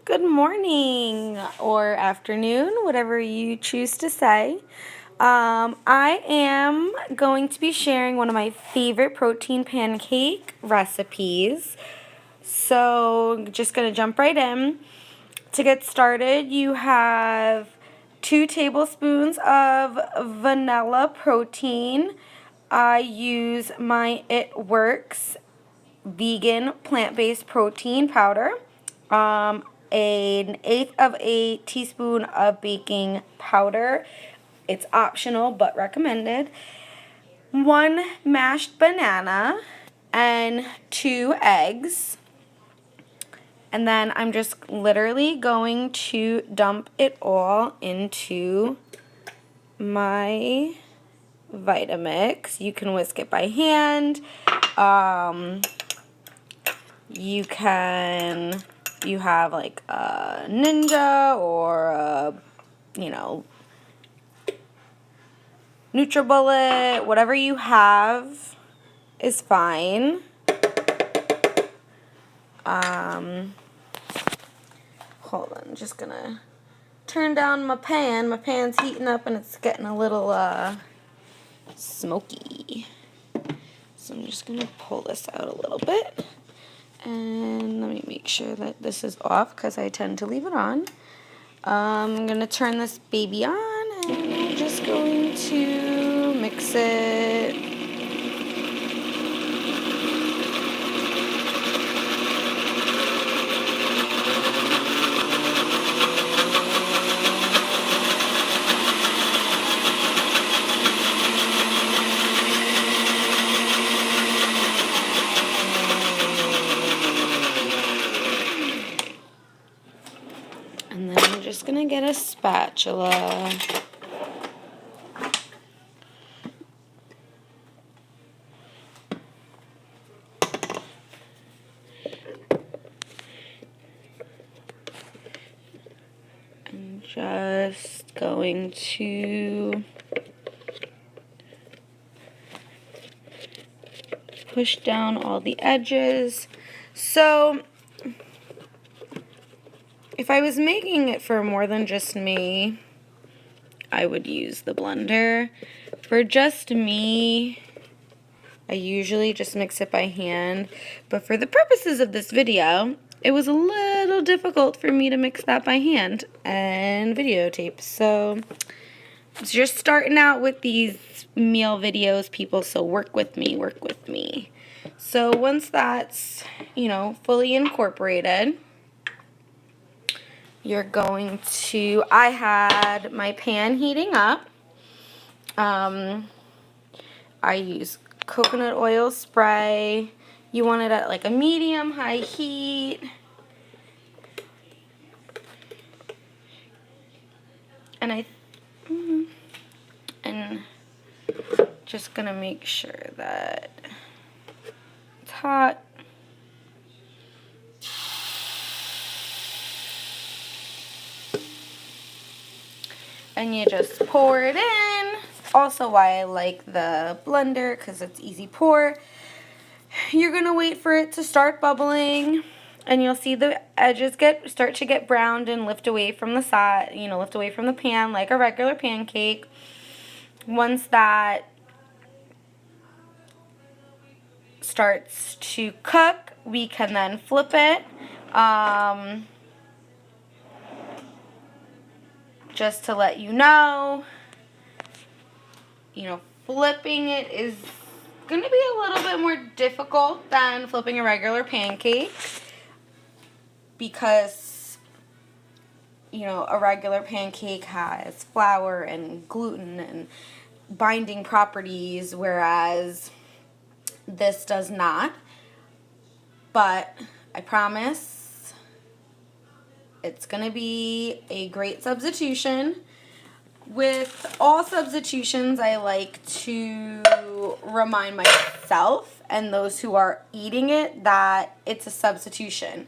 good morning or afternoon, whatever you choose to say. I am going to be sharing one of my favorite protein pancake recipes. So, just going to jump right in. To get started, you have 2 tablespoons of vanilla protein. I use my It Works vegan plant-based protein powder, an eighth of a teaspoon of baking powder. It's optional but recommended. 1 mashed banana and 2 eggs. And then I'm just literally going to dump it all into my Vitamix. You can whisk it by hand. You have like a Ninja or a, NutriBullet, whatever you have is fine. Hold on, just gonna turn down my pan. My pan's heating up and it's getting a little smoky. So I'm just gonna pull this out a little bit. And let me make sure that this is off because I tend to leave it on. I'm going to turn this baby on and I'm just going to mix it. And then I'm just going to get a spatula. I'm just going to push down all the edges. So if I was making it for more than just me, I would use the blender. For just me, I usually just mix it by hand. But for the purposes of this video, it was a little difficult for me to mix that by hand and videotape. So just starting out with these meal videos, people, so work with me, work with me. So once that's, fully incorporated, you're going to, I had my pan heating up. I use coconut oil spray. You want it at like a medium-high heat. And just gonna make sure that it's hot. And you just pour it in. Also why I like the blender, because it's easy pour. You're gonna wait for it to start bubbling, and you'll see the edges start to get browned and lift away from the side, lift away from the pan like a regular pancake. Once that starts to cook, we can then flip it. Just to let you know, flipping it is going to be a little bit more difficult than flipping a regular pancake because, a regular pancake has flour and gluten and binding properties, whereas this does not. But I promise it's going to be a great substitution. With all substitutions, I like to remind myself and those who are eating it that it's a substitution.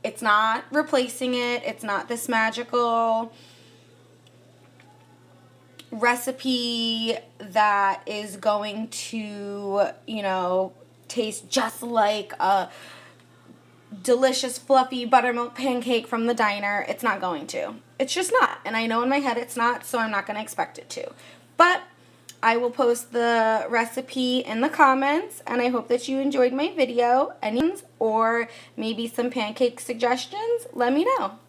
It's not replacing it. It's not this magical recipe that is going to, taste just like a delicious, fluffy buttermilk pancake from the diner. It's not going to. It's just not. And I know in my head it's not, so I'm not going to expect it to. But I will post the recipe in the comments, and I hope that you enjoyed my video. Any or maybe some pancake suggestions, let me know.